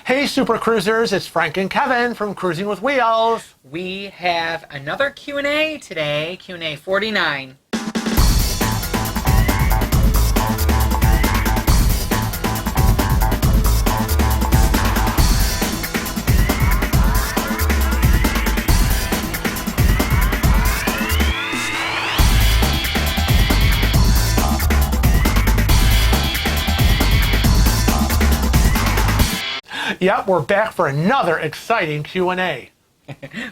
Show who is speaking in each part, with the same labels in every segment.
Speaker 1: Hey Super Cruisers, it's Frank and Kevin from Cruising with Wheels.
Speaker 2: We have another Q&A today, Q&A 49.
Speaker 1: Yep, we're back for another exciting Q&A.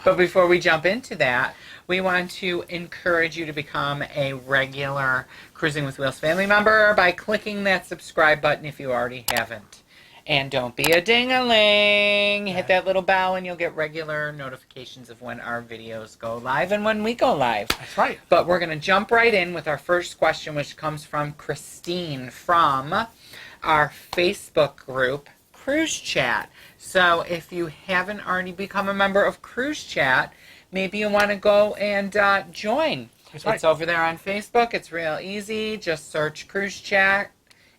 Speaker 2: But before we jump into that, we want to encourage you to become a regular Cruising with Wheels family member by clicking that subscribe button if you already haven't. And don't be a ding-a-ling. Hit that little bell and you'll get regular notifications of when our videos go live and when we go live.
Speaker 1: That's right.
Speaker 2: But we're going to jump right in with our first question, which comes from Christine from our Facebook group, Cruise Chat. So if you haven't already become a member of Cruise Chat, maybe you want to go and join.
Speaker 1: That's right.
Speaker 2: It's over there on Facebook. It's real easy. Just search Cruise Chat.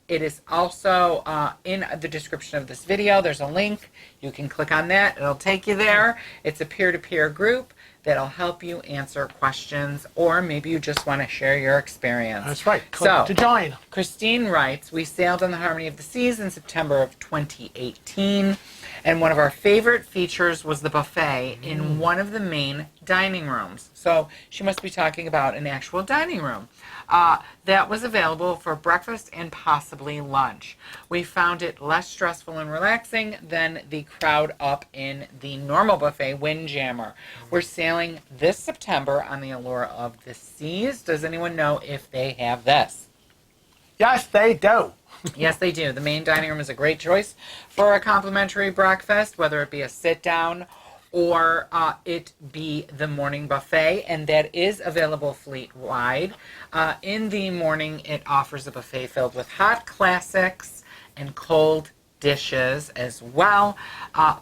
Speaker 2: It is also in the description of this video. There's a link. You can click on that. It'll take you there. It's a peer-to-peer group that'll help you answer questions, or maybe you just want to share your experience.
Speaker 1: That's right. Click to join.
Speaker 2: Christine writes, we sailed on the Harmony of the Seas in September of 2018, and one of our favorite features was the buffet in one of the main dining rooms. So she must be talking about an actual dining room that was available for breakfast and possibly lunch. We found it less stressful and relaxing than the crowd up in the normal buffet Windjammer. We're sailing this September on the Allure of the Seas. Does anyone know if they have this?
Speaker 1: Yes, they do.
Speaker 2: Yes, they do. The main dining room is a great choice for a complimentary breakfast, whether it be a sit-down or it be the morning buffet, and that is available fleet-wide. In the morning, it offers a buffet filled with hot classics and cold dishes as well,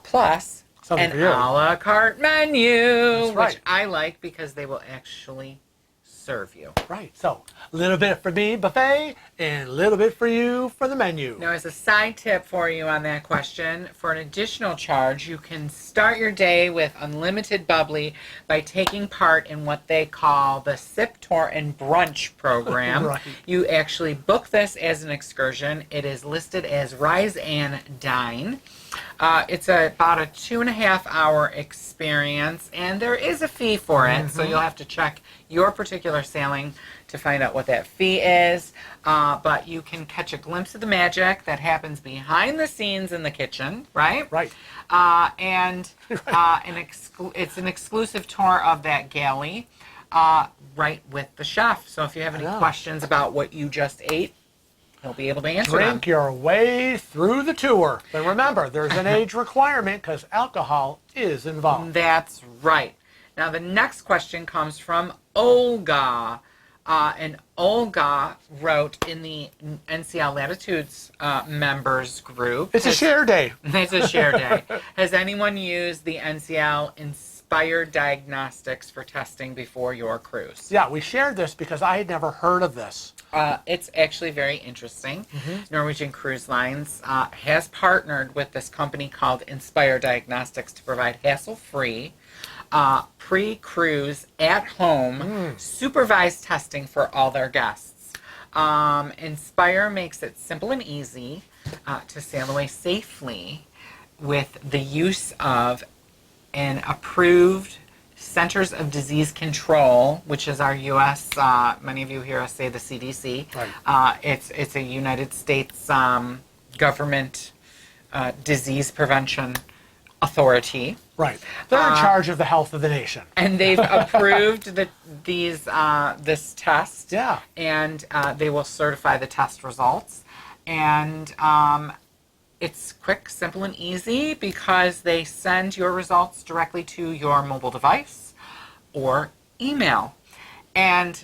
Speaker 2: plus an a la carte menu, which I like because they will actually serve you.
Speaker 1: Right, so a little bit for me, buffet, and a little bit for you for the menu.
Speaker 2: Now, as a side tip for you on that question, for an additional charge, you can start your day with unlimited bubbly by taking part in what they call the Sip, Tour, and Brunch program.
Speaker 1: Right.
Speaker 2: You actually book this as an excursion. It is listed as Rise and Dine. It's about a 2.5-hour experience, and there is a fee for it, so you'll have to check your particular sailing to find out what that fee is. But you can catch a glimpse of the magic that happens behind the scenes in the kitchen, right?
Speaker 1: Right.
Speaker 2: It's an exclusive tour of that galley, right with the chef. So if you have any questions about what you just ate, he'll be able to answer them.
Speaker 1: Drink your way through the tour. But remember, there's an age requirement because alcohol is involved.
Speaker 2: That's right. Now, the next question comes from Olga. And Olga wrote in the NCL Latitudes members group.
Speaker 1: It's a share day.
Speaker 2: It's a share day. Has anyone used the NCL Inspire Diagnostics for testing before your cruise?
Speaker 1: Yeah, we shared this because I had never heard of this.
Speaker 2: It's actually very interesting. Norwegian Cruise Lines has partnered with this company called Inspire Diagnostics to provide hassle-free pre-cruise, at-home, supervised testing for all their guests. Inspire makes it simple and easy to sail away safely with the use of an approved Centers of Disease Control, which is our U.S., many of you hear us say the CDC.
Speaker 1: Right.
Speaker 2: It's a United States government disease prevention authority.
Speaker 1: Right. They're in charge of the health of the nation.
Speaker 2: And they've approved this test.
Speaker 1: Yeah.
Speaker 2: And they will certify the test results. And it's quick, simple, and easy because they send your results directly to your mobile device or email. And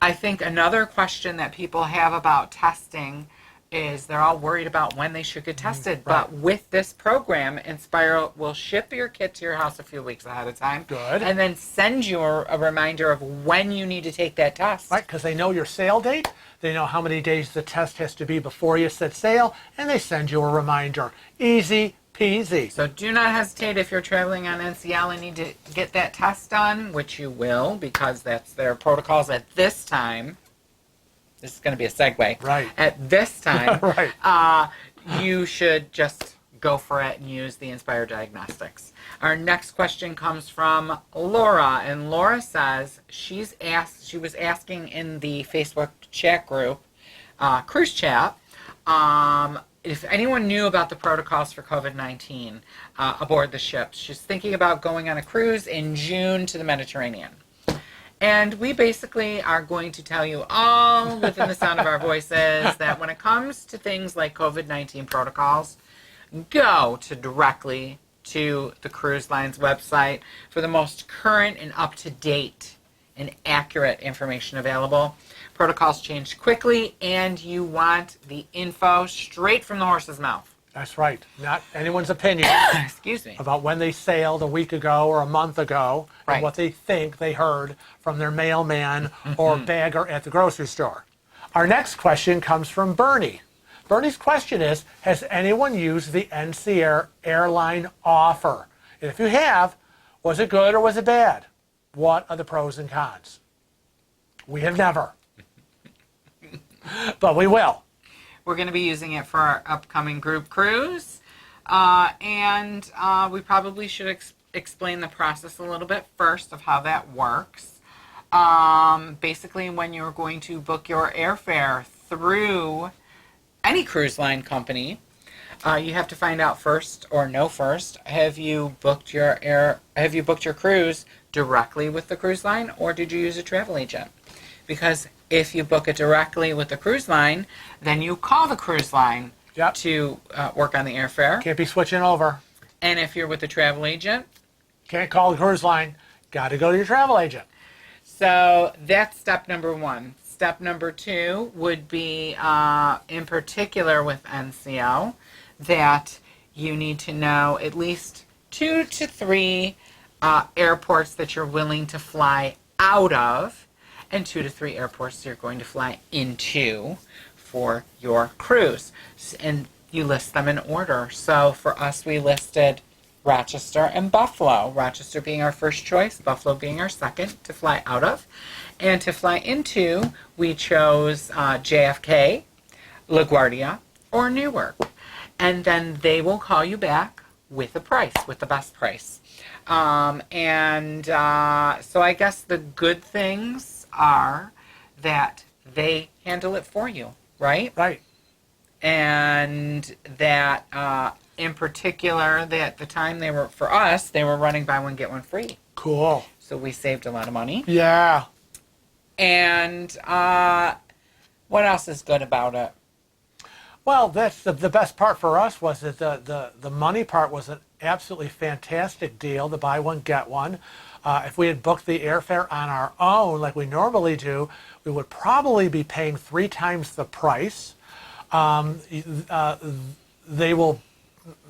Speaker 2: I think another question that people have about testing is they're all worried about when they should get tested.
Speaker 1: Right.
Speaker 2: But with this program, Inspire will ship your kit to your house a few weeks ahead of time.
Speaker 1: Good.
Speaker 2: And then send you a reminder of when you need to take that test.
Speaker 1: Right, because they know your sail date, they know how many days the test has to be before you set sail, and they send you a reminder. Easy, peasy.
Speaker 2: So do not hesitate if you're traveling on NCL and need to get that test done, which you will because that's their protocols at this time. This is going to be a segue.
Speaker 1: Right.
Speaker 2: At this time,
Speaker 1: Right.
Speaker 2: You should just go for it and use the Inspire Diagnostics. Our next question comes from Laura, and Laura says she was asking in the Facebook chat group, cruise chat, if anyone knew about the protocols for COVID-19 aboard the ships. She's thinking about going on a cruise in June to the Mediterranean. And we basically are going to tell you all within the sound of our voices that when it comes to things like COVID-19 protocols, go directly to the cruise line's website for the most current and up-to-date and accurate information available. Protocols change quickly, and you want the info straight from the horse's mouth.
Speaker 1: That's right. Not anyone's opinion
Speaker 2: Excuse me.
Speaker 1: about when they sailed a week ago or a month ago
Speaker 2: Right.
Speaker 1: and what they think they heard from their mailman or bagger at the grocery store. Our next question comes from Bernie. Bernie's question is, has anyone used the NCL Airline Offer? And if you have, was it good or was it bad? What are the pros and cons? We have never. But we will.
Speaker 2: We're going to be using it for our upcoming group cruise. And we probably should explain the process a little bit first of how that works. Basically, when you're going to book your airfare through any cruise line company, you have to find out first or know first, have you booked your cruise directly with the cruise line, or did you use a travel agent? Because if you book it directly with the cruise line, then you call the cruise line
Speaker 1: Yep.
Speaker 2: to work on the airfare.
Speaker 1: Can't be switching over.
Speaker 2: And if you're with a travel agent,
Speaker 1: Can't call the cruise line. Got to go to your travel agent.
Speaker 2: so that's step number one. Step number two would be, in particular with NCL, that you need to know at least 2 to 3 airports that you're willing to fly out of, and 2 to 3 airports you're going to fly into for your cruise. And you list them in order. So for us, we listed Rochester and Buffalo. Rochester being our first choice, Buffalo being our second to fly out of. And to fly into, we chose JFK, LaGuardia, or Newark. And then they will call you back with a price, with the best price. So I guess the good things are that they handle it for you, right?
Speaker 1: Right.
Speaker 2: And that in particular, that the time they were, for us, they were running buy one, get one free.
Speaker 1: Cool.
Speaker 2: So we saved a lot of money.
Speaker 1: Yeah.
Speaker 2: And what else is good about it?
Speaker 1: Well, that's the best part for us was that the money part was an absolutely fantastic deal, the buy one, get one. If we had booked the airfare on our own, like we normally do, we would probably be paying 3 times the price. They will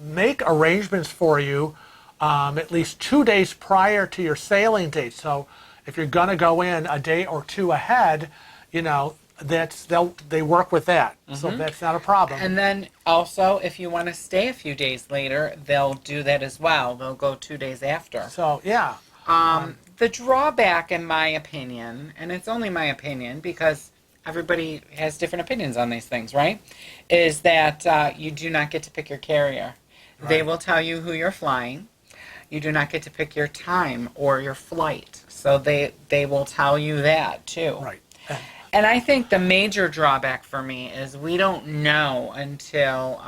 Speaker 1: make arrangements for you at least 2 days prior to your sailing date. So if you're going to go in a day or two ahead, you know, they work with that. So that's not a problem.
Speaker 2: And then also, if you want to stay a few days later, they'll do that as well. They'll go 2 days after.
Speaker 1: So, yeah.
Speaker 2: The drawback, in my opinion, and it's only my opinion because everybody has different opinions on these things, right? Is that you do not get to pick your carrier. Right. They will tell you who you're flying. You do not get to pick your time or your flight. So they will tell you that too.
Speaker 1: Right.
Speaker 2: And I think the major drawback for me is we don't know until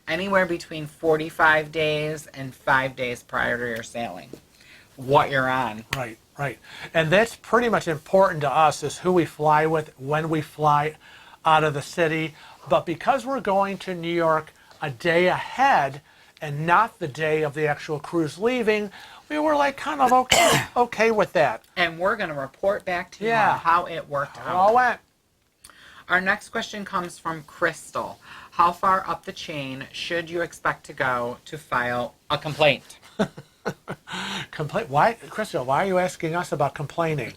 Speaker 2: anywhere between 45 days and 5 days prior to your sailing what you're on.
Speaker 1: Right, right. And that's pretty much important to us is who we fly with, when we fly out of the city. But because we're going to New York a day ahead and not the day of the actual cruise leaving, we were like kind of okay with that.
Speaker 2: And we're going to report back to you on how it worked out.
Speaker 1: It all went.
Speaker 2: Our next question comes from Crystal. How far up the chain should you expect to go to file a complaint?
Speaker 1: Why, Crystal, why are you asking us about complaining?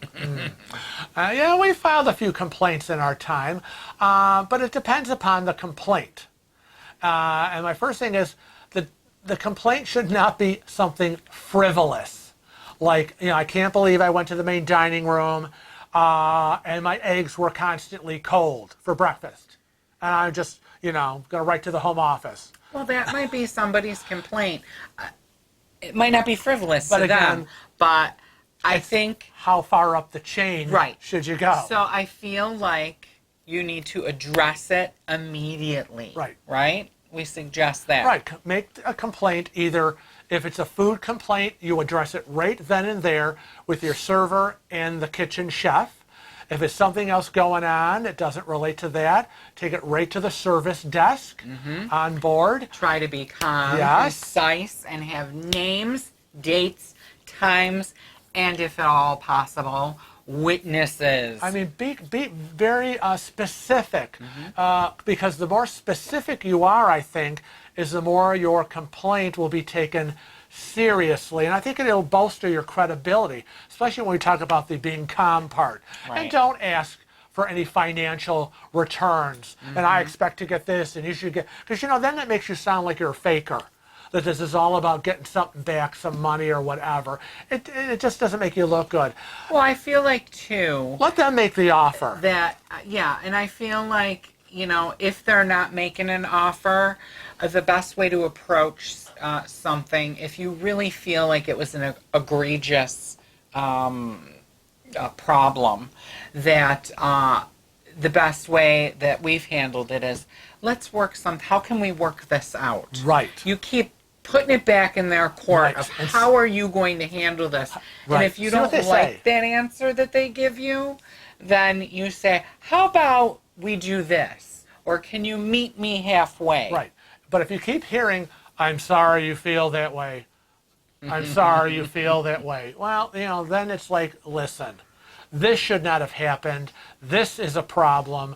Speaker 1: Yeah, we filed a few complaints in our time, but it depends upon the complaint. And my first thing is that the complaint should not be something frivolous. Like, I can't believe I went to the main dining room and my eggs were constantly cold for breakfast. And I'm just, going to write to the home office.
Speaker 2: Well, that might be somebody's complaint. It might not be frivolous
Speaker 1: But
Speaker 2: to
Speaker 1: again,
Speaker 2: them, but I think...
Speaker 1: How far up the chain should you go?
Speaker 2: So I feel like you need to address it immediately.
Speaker 1: Right.
Speaker 2: Right? We suggest that.
Speaker 1: Right. Make a complaint. Either if it's a food complaint, you address it right then and there with your server and the kitchen chef. If it's something else going on that doesn't relate to that, take it right to the service desk on board.
Speaker 2: Try to be calm, concise, and have names, dates, times, and if at all possible, witnesses.
Speaker 1: I mean, be very specific, because the more specific you are, I think, is the more your complaint will be taken seriously. And I think it'll bolster your credibility, especially when we talk about the being calm part.
Speaker 2: Right.
Speaker 1: And don't ask for any financial returns. And I expect to get this, and you should get, because, then that makes you sound like you're a faker. That this is all about getting something back, some money or whatever. It just doesn't make you look good.
Speaker 2: Well, I feel like, too...
Speaker 1: Let them make the offer.
Speaker 2: That, and I feel like, if they're not making an offer, the best way to approach something, if you really feel like it was an egregious problem, that the best way that we've handled it is, let's work how can we work this out?
Speaker 1: Right.
Speaker 2: You keep putting it back in their court of how are you going to handle this?
Speaker 1: Right.
Speaker 2: And if you don't like that answer that they give you, then you say, how about we do this? Or can you meet me halfway?
Speaker 1: Right. But if you keep hearing, I'm sorry you feel that way, I'm sorry you feel that way, well, then it's like, listen, this should not have happened. This is a problem.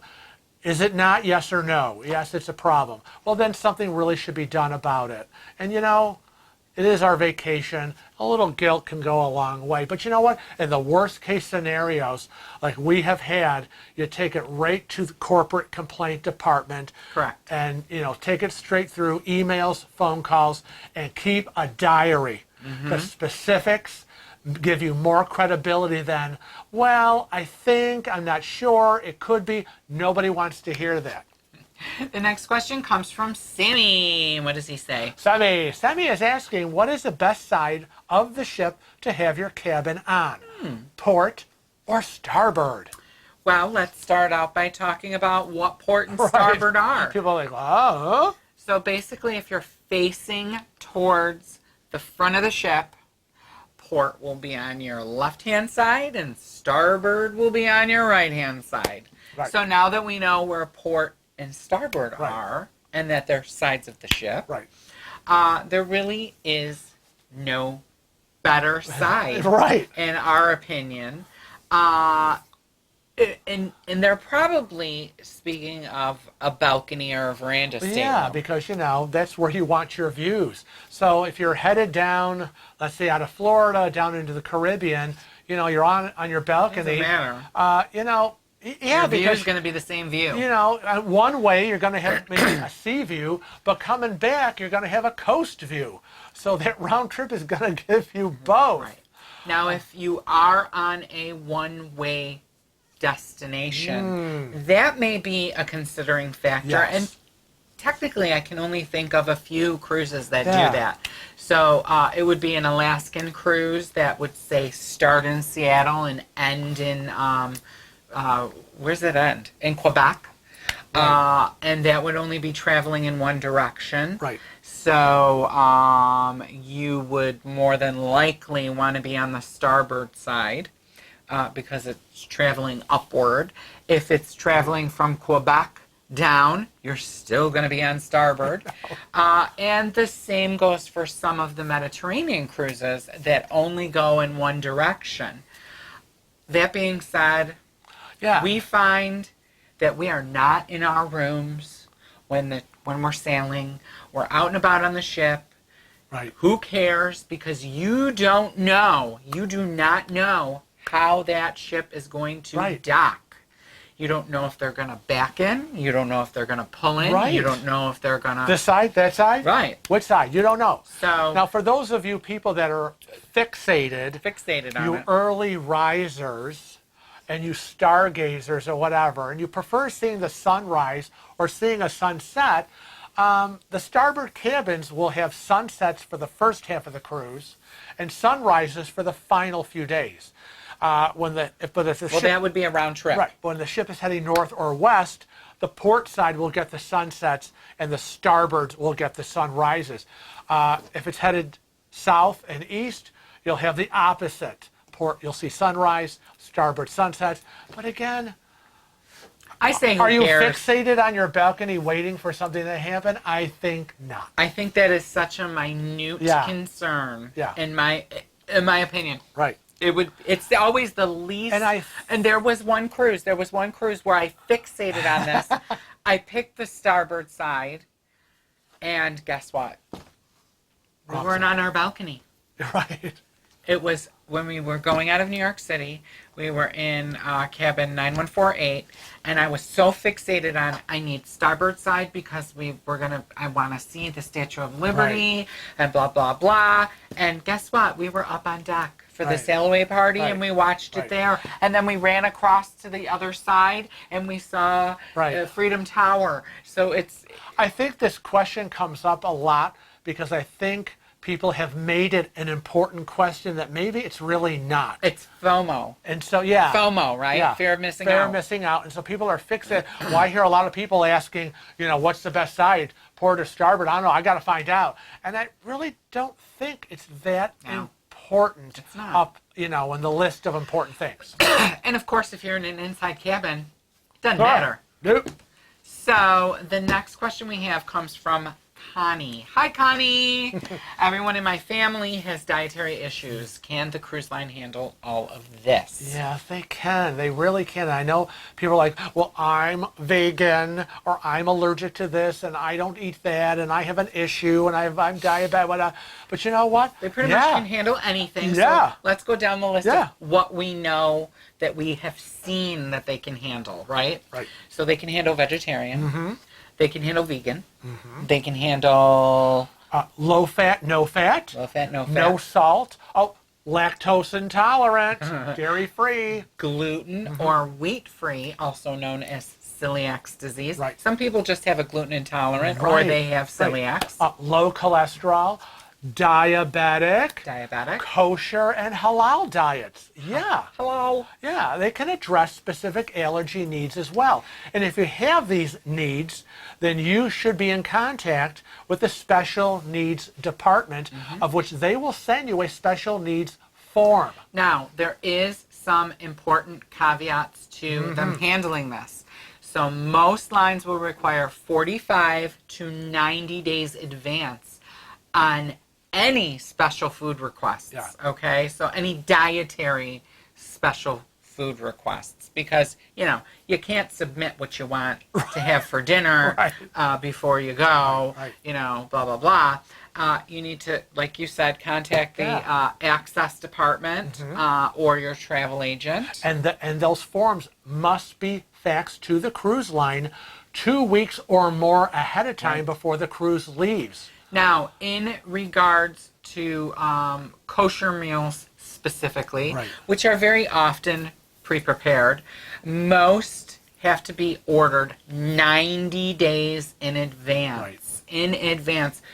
Speaker 1: Is it not? Yes or no? Yes, it's a problem. Well, then something really should be done about it. And it is our vacation. A little guilt can go a long way. But you know what? In the worst case scenarios, like we have had, you take it right to the corporate complaint department.
Speaker 2: Correct.
Speaker 1: And, take it straight through emails, phone calls, and keep a diary. Because specifics give you more credibility than, well, I think, I'm not sure, it could be. Nobody wants to hear that.
Speaker 2: The next question comes from Sammy. What does he say?
Speaker 1: Sammy is asking, what is the best side of the ship to have your cabin on? Port or starboard?
Speaker 2: Well, let's start out by talking about what port and starboard are.
Speaker 1: People are like, oh.
Speaker 2: So basically, if you're facing towards the front of the ship, port will be on your left-hand side and starboard will be on your right-hand side.
Speaker 1: Right.
Speaker 2: So now that we know where port and starboard are, and that they're sides of the ship, there really is no better side, in our opinion. And they're probably speaking of a balcony or a veranda stateroom.
Speaker 1: Yeah, because, that's where you want your views. So if you're headed down, let's say out of Florida, down into the Caribbean, you're on your balcony.
Speaker 2: Doesn't matter. Your view is going to be the same view.
Speaker 1: One way you're going to have maybe a sea view, but coming back you're going to have a coast view. So that round trip is going to give you both.
Speaker 2: Right. Now, if you are on a one-way destination, that may be a considering factor.
Speaker 1: Yes.
Speaker 2: And technically, I can only think of a few cruises that do that. So it would be an Alaskan cruise that would, say, start in Seattle and end in... where's it end? In Quebec. Right. And that would only be traveling in one direction.
Speaker 1: Right.
Speaker 2: So you would more than likely want to be on the starboard side because it's traveling upward. If it's traveling from Quebec down, you're still going to be on starboard. And the same goes for some of the Mediterranean cruises that only go in one direction. That being said, we find that we are not in our rooms when we're sailing. We're out and about on the ship.
Speaker 1: Right.
Speaker 2: Who cares? Because you do not know how that ship is going to dock. You don't know if they're going to back in. You don't know if they're going to pull in.
Speaker 1: Right.
Speaker 2: You don't know if they're going to...
Speaker 1: This side, that side?
Speaker 2: Right.
Speaker 1: Which side? You don't know.
Speaker 2: So
Speaker 1: Now, for those of you people that are fixated
Speaker 2: on
Speaker 1: you
Speaker 2: it.
Speaker 1: early risers and you stargazers or whatever, and you prefer seeing the sunrise or seeing a sunset, the starboard cabins will have sunsets for the first half of the cruise and sunrises for the final few days. If the ship,
Speaker 2: that would be a round trip.
Speaker 1: right, when the ship is heading north or west, the port side will get the sunsets and the starboards will get the sunrises. If it's headed south and east, you'll have the opposite. Port, you'll see sunrise, starboard sunsets. But again,
Speaker 2: I say, who
Speaker 1: are you
Speaker 2: cares?
Speaker 1: fixated on your balcony waiting for something to happen? I think not.
Speaker 2: I think that is such a minute concern.
Speaker 1: Yeah.
Speaker 2: In my opinion.
Speaker 1: Right.
Speaker 2: It's always the least. And there was one cruise where I fixated on this. I picked the starboard side, and guess what? We weren't on our balcony.
Speaker 1: Right.
Speaker 2: It was when we were going out of New York City. We were in cabin 9148, and I was so fixated on I need starboard side because I want to see the Statue of Liberty and blah blah blah. And guess what? We were up on deck for the sail away party, and we watched it there. And then we ran across to the other side, and we saw Freedom Tower. So
Speaker 1: I think this question comes up a lot because I think people have made it an important question that maybe it's really not.
Speaker 2: It's FOMO.
Speaker 1: And so, yeah.
Speaker 2: FOMO, right?
Speaker 1: Yeah.
Speaker 2: Fear of missing out.
Speaker 1: Fear of missing out. And so people are fixated. Well, I hear a lot of people asking, what's the best side, port or starboard? I don't know. I got to find out. And I really don't think it's that important up, in the list of important things.
Speaker 2: And of course, if you're in an inside cabin, it doesn't matter.
Speaker 1: Nope.
Speaker 2: So the next question we have comes from Connie. Hi, Connie. Everyone in my family has dietary issues. Can the cruise line handle all of this?
Speaker 1: Yeah, they can. They really can. I know people are like, well, I'm vegan, or I'm allergic to this, and I don't eat that, and I have an issue, and I'm diabetic, whatever. But you know what?
Speaker 2: They pretty much can handle anything.
Speaker 1: Yeah.
Speaker 2: So let's go down the list of what we know that we have seen that they can handle, right?
Speaker 1: Right.
Speaker 2: So they can handle vegetarian.
Speaker 1: Mm-hmm.
Speaker 2: They can handle vegan. Mm-hmm. They can handle...
Speaker 1: low fat, no fat.
Speaker 2: Low fat, no fat.
Speaker 1: No salt. Oh, lactose intolerant. Dairy-free.
Speaker 2: Gluten or wheat-free, also known as celiac disease.
Speaker 1: Right.
Speaker 2: Some people just have a gluten intolerant or they have celiac.
Speaker 1: Low cholesterol. Diabetic, kosher, and halal diets. Yeah.
Speaker 2: Hello.
Speaker 1: Yeah, they can address specific allergy needs as well. And if you have these needs, then you should be in contact with the special needs department, of which they will send you a special needs form.
Speaker 2: Now, there is some important caveats to them handling this. So most lines will require 45 to 90 days advance on any special food requests, okay? So any dietary special food requests, because, you can't submit what you want to have for dinner before you go, blah, blah, blah. You need to, like you said, contact the access department or your travel agent.
Speaker 1: And those forms must be faxed to the cruise line 2 weeks or more ahead of time before the cruise leaves.
Speaker 2: Now, in regards to kosher meals specifically, which are very often pre-prepared, most have to be ordered 90 days in advance.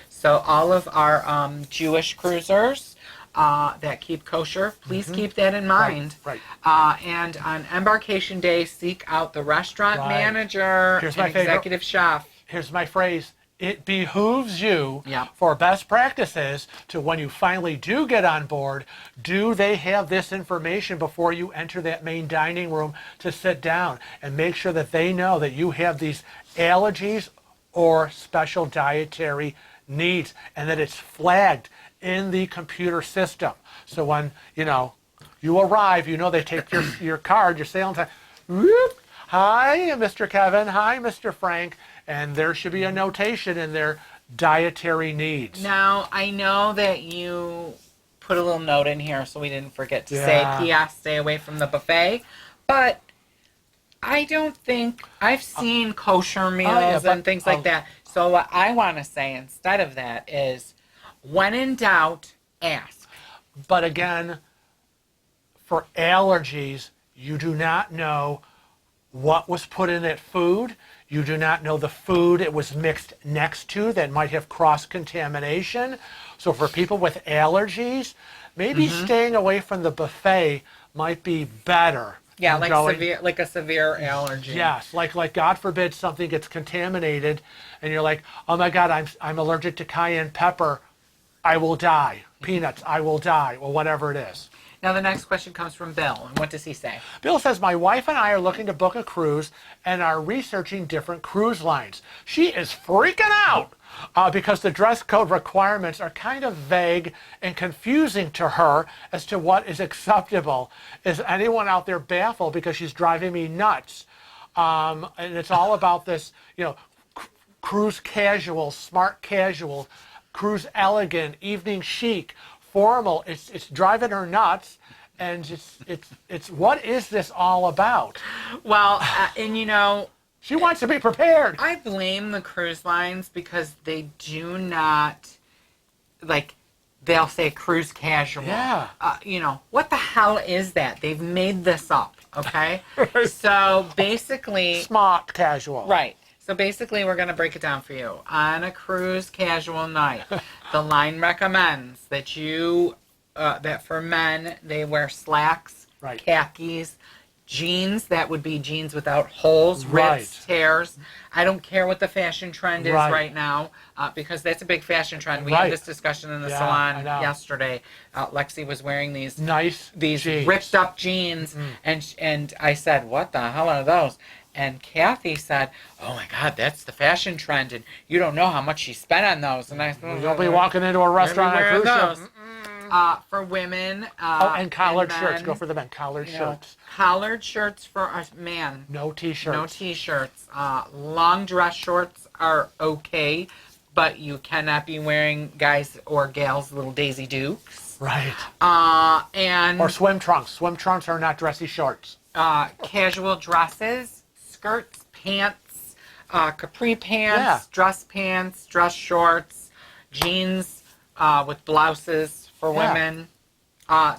Speaker 2: So all of our Jewish cruisers that keep kosher, please keep that in mind. And on embarkation day, seek out the restaurant manager and executive chef.
Speaker 1: Here's my phrase. It behooves you for best practices to, when you finally do get on board, do they have this information before you enter that main dining room to sit down, and make sure that they know that you have these allergies or special dietary needs, and that it's flagged in the computer system. So when, you arrive, they take your card, your sailing time, whoop, hi, Mr. Kevin, hi, Mr. Frank, and there should be a notation in their dietary needs.
Speaker 2: Now, I know that you put a little note in here so we didn't forget to say, P.S., stay away from the buffet, but I don't think I've seen kosher meals
Speaker 1: yeah, but-
Speaker 2: and things like that. So what I want to say instead of that is, when in doubt, ask.
Speaker 1: But again, for allergies, you do not know what was put in that food. You do not know the food it was mixed next to that might have cross-contamination. So for people with allergies, maybe staying away from the buffet might be better.
Speaker 2: Yeah,
Speaker 1: than
Speaker 2: like
Speaker 1: going-
Speaker 2: a severe allergy.
Speaker 1: Yes, like God forbid something gets contaminated, and you're like, oh my God, I'm allergic to cayenne pepper, I will die. Peanuts, I will die, or whatever it is.
Speaker 2: Now the next question comes from Bill, and what does he say?
Speaker 1: Bill says, my wife and I are looking to book a cruise and are researching different cruise lines. She is freaking out because the dress code requirements are kind of vague and confusing to her as to what is acceptable. Is anyone out there baffled? Because she's driving me nuts. And it's all about this, cruise casual, smart casual, cruise elegant, evening chic, formal. It's driving her nuts, and it's what is this all about?
Speaker 2: Well, and
Speaker 1: She wants to be prepared.
Speaker 2: I blame the cruise lines because they do not, they'll say cruise casual.
Speaker 1: Yeah.
Speaker 2: What the hell is that? They've made this up, okay? So basically,
Speaker 1: Smart casual.
Speaker 2: right. So basically, we're going to break it down for you. On a cruise casual night, the line recommends that that for men, they wear slacks,
Speaker 1: Right.
Speaker 2: khakis, jeans. That would be jeans without holes, rips,
Speaker 1: Right.
Speaker 2: tears. I don't care what the fashion trend is
Speaker 1: Right.
Speaker 2: right now, because that's a big fashion trend. We
Speaker 1: Right.
Speaker 2: had this discussion in the
Speaker 1: Yeah, I
Speaker 2: salon
Speaker 1: know.
Speaker 2: yesterday. Lexi was wearing these
Speaker 1: Nice jeans.
Speaker 2: ripped up jeans, and I said, what the hell are those? And Kathy said, oh my God, that's the fashion trend, and you don't know how much she spent on those. And I said,
Speaker 1: You'll be walking into a restaurant on a cruise ship.
Speaker 2: for women.
Speaker 1: And collared shirts.
Speaker 2: men,
Speaker 1: Go for the men. Collared shirts.
Speaker 2: Collared shirts for us, man.
Speaker 1: No t-shirts.
Speaker 2: No t-shirts. Long dress shorts are okay, but you cannot be wearing guys or gals little Daisy Dukes.
Speaker 1: Right.
Speaker 2: And
Speaker 1: Or swim trunks. Swim trunks are not dressy shorts.
Speaker 2: casual dresses, skirts, pants, capri pants, dress shorts, jeans with blouses for
Speaker 1: Yeah.
Speaker 2: women.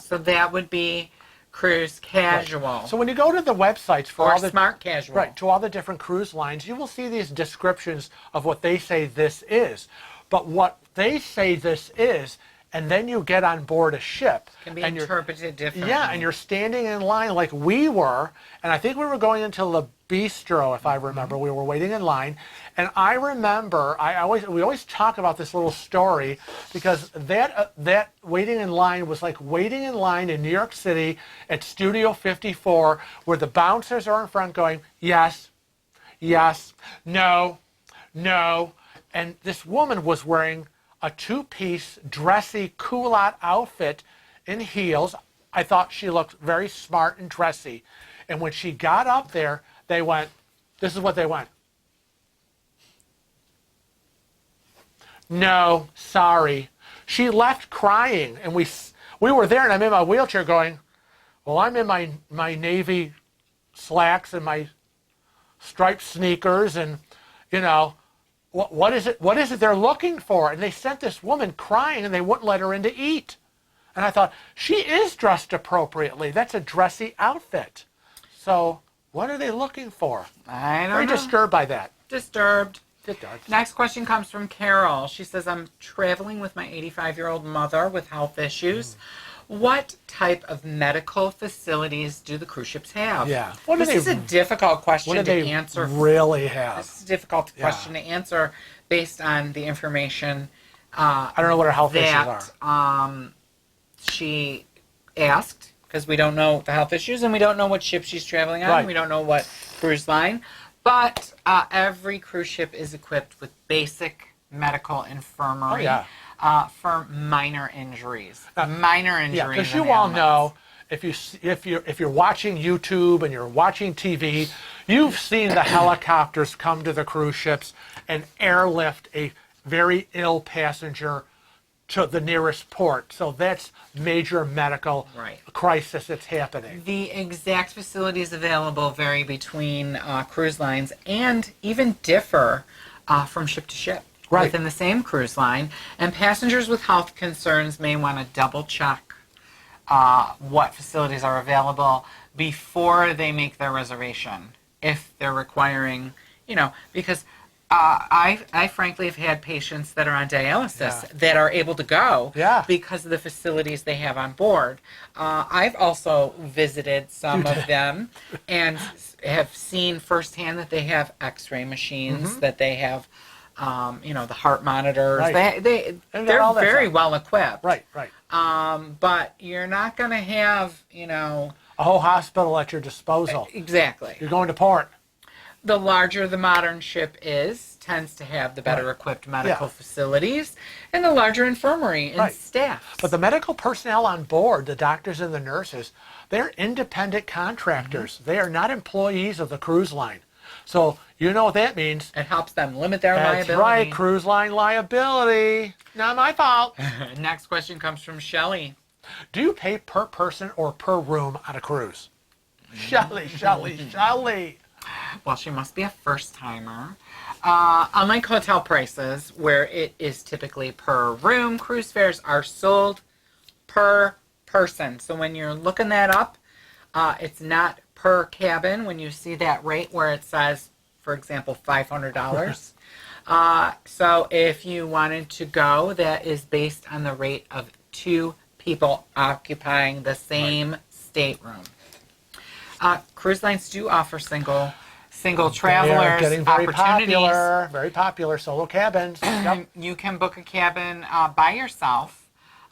Speaker 2: So that would be cruise casual.
Speaker 1: So when you go to the websites for
Speaker 2: or
Speaker 1: all the
Speaker 2: smart casual.
Speaker 1: right to all the different cruise lines, you will see these descriptions of what they say this is. But what they say this is, and then you get on board a ship,
Speaker 2: Can be
Speaker 1: and you're
Speaker 2: interpreted differently.
Speaker 1: yeah, and you're standing in line like we were, and I think we were going into the bistro, if I remember. We were waiting in line, and I remember we always talk about this little story because that waiting in line was like waiting in line in New York City at Studio 54, where the bouncers are in front going yes, yes, no, no, and this woman was wearing a two-piece dressy culotte outfit in heels. I thought she looked very smart and dressy. And when she got up there, they went, this is what they went. No, sorry. She left crying, and we were there, and I'm in my wheelchair going, well, I'm in my navy slacks and my striped sneakers, and, what is it they're looking for? And they sent this woman crying, and they wouldn't let her in to eat. And I thought, she is dressed appropriately. That's a dressy outfit. So what are they looking for?
Speaker 2: I don't
Speaker 1: Very
Speaker 2: know.
Speaker 1: disturbed by that.
Speaker 2: Disturbed.
Speaker 1: Disturbed.
Speaker 2: Next question comes from Carol. She says, I'm traveling with my 85-year-old mother with health issues. What type of medical facilities do the cruise ships have?
Speaker 1: Yeah.
Speaker 2: This is a difficult question
Speaker 1: What do
Speaker 2: to
Speaker 1: they
Speaker 2: answer.
Speaker 1: really have?
Speaker 2: This is a difficult question to answer based on the information
Speaker 1: I don't know what her health issues
Speaker 2: that
Speaker 1: are.
Speaker 2: She asked, because we don't know the health issues and we don't know what ship she's traveling on.
Speaker 1: Right.
Speaker 2: We don't know what cruise line. But every cruise ship is equipped with basic medical infirmary for minor injuries. Minor injuries.
Speaker 1: Yeah, because
Speaker 2: and
Speaker 1: you all
Speaker 2: ailments.
Speaker 1: know, if you're watching YouTube and you're watching TV, you've seen the helicopters come to the cruise ships and airlift a very ill passenger to the nearest port. So that's major medical
Speaker 2: Right.
Speaker 1: crisis that's happening.
Speaker 2: The exact facilities available vary between cruise lines and even differ from ship to ship
Speaker 1: Right.
Speaker 2: within the same cruise line. And passengers with health concerns may want to double check what facilities are available before they make their reservation, if they're requiring, because I frankly have had patients that are on dialysis that are able to go because of the facilities they have on board. I've also visited some of them and have seen firsthand that they have x-ray machines, that they have, the heart monitors.
Speaker 1: Right.
Speaker 2: They're
Speaker 1: all that
Speaker 2: very
Speaker 1: stuff.
Speaker 2: well equipped.
Speaker 1: Right, right.
Speaker 2: But you're not going to have,
Speaker 1: A whole hospital at your disposal.
Speaker 2: exactly.
Speaker 1: You're going to port.
Speaker 2: The larger the modern ship is, tends to have the better equipped medical facilities and the larger infirmary and staff.
Speaker 1: But the medical personnel on board, the doctors and the nurses, they're independent contractors. They are not employees of the cruise line. So you know what that means.
Speaker 2: It helps them limit their
Speaker 1: That's
Speaker 2: liability.
Speaker 1: right, cruise line liability. Not my fault.
Speaker 2: Next question comes from Shelley.
Speaker 1: Do you pay per person or per room on a cruise? Shelley.
Speaker 2: Well, she must be a first-timer. Unlike hotel prices, where it is typically per room, cruise fares are sold per person. So when you're looking that up, it's not per cabin. When you see that rate where it says, for example, $500. So if you wanted to go, that is based on the rate of 2 people occupying the same stateroom. Cruise lines do offer single travelers
Speaker 1: They are getting very
Speaker 2: opportunities.
Speaker 1: very popular solo cabins. Yep.
Speaker 2: You can book a cabin by yourself,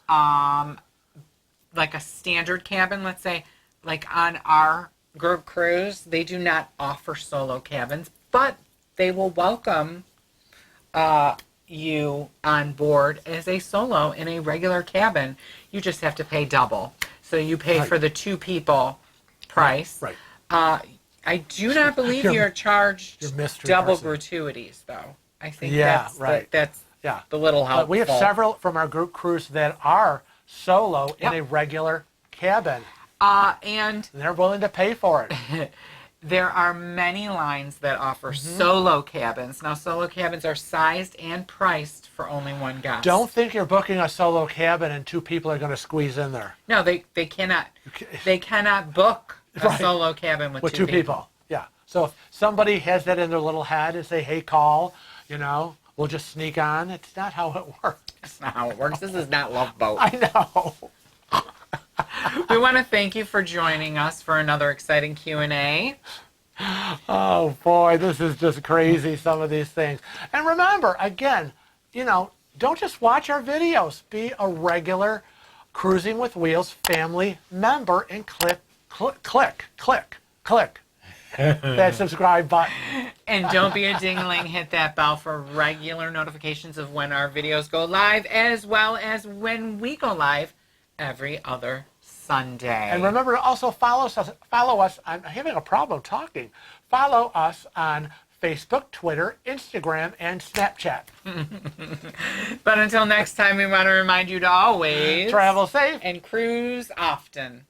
Speaker 2: like a standard cabin. Let's say, like on our group cruise, they do not offer solo cabins, but they will welcome you on board as a solo in a regular cabin. You just have to pay double. So you pay for the 2 people price.
Speaker 1: Right.
Speaker 2: I do not believe you're charged
Speaker 1: your mystery
Speaker 2: double
Speaker 1: person.
Speaker 2: gratuities, though. I think
Speaker 1: Yeah,
Speaker 2: that's
Speaker 1: Yeah.
Speaker 2: the little helpful.
Speaker 1: But we have several from our group cruise that are solo in a regular cabin.
Speaker 2: And
Speaker 1: They're willing to pay for it.
Speaker 2: there are many lines that offer solo cabins. Now, solo cabins are sized and priced for only 1 guest.
Speaker 1: Don't think you're booking a solo cabin and 2 people are going to squeeze in there.
Speaker 2: No, they cannot. They cannot book a solo cabin with 2
Speaker 1: people. Yeah. So if somebody has that in their little head and say, hey, call, we'll just sneak on. It's not how it works.
Speaker 2: That's not how it works. This is not Love Boat.
Speaker 1: I know.
Speaker 2: We want to thank you for joining us for another exciting Q&A.
Speaker 1: Oh, boy, this is just crazy, some of these things. And remember, again, don't just watch our videos. Be a regular Cruising with Wheels family member and click that subscribe button.
Speaker 2: And don't be a dingling. Hit that bell for regular notifications of when our videos go live, as well as when we go live every other Sunday.
Speaker 1: And remember to also follow us. I'm having a problem talking. Follow us on Facebook, Twitter, Instagram, and Snapchat.
Speaker 2: But until next time, we want to remind you to always
Speaker 1: Travel safe
Speaker 2: and cruise often.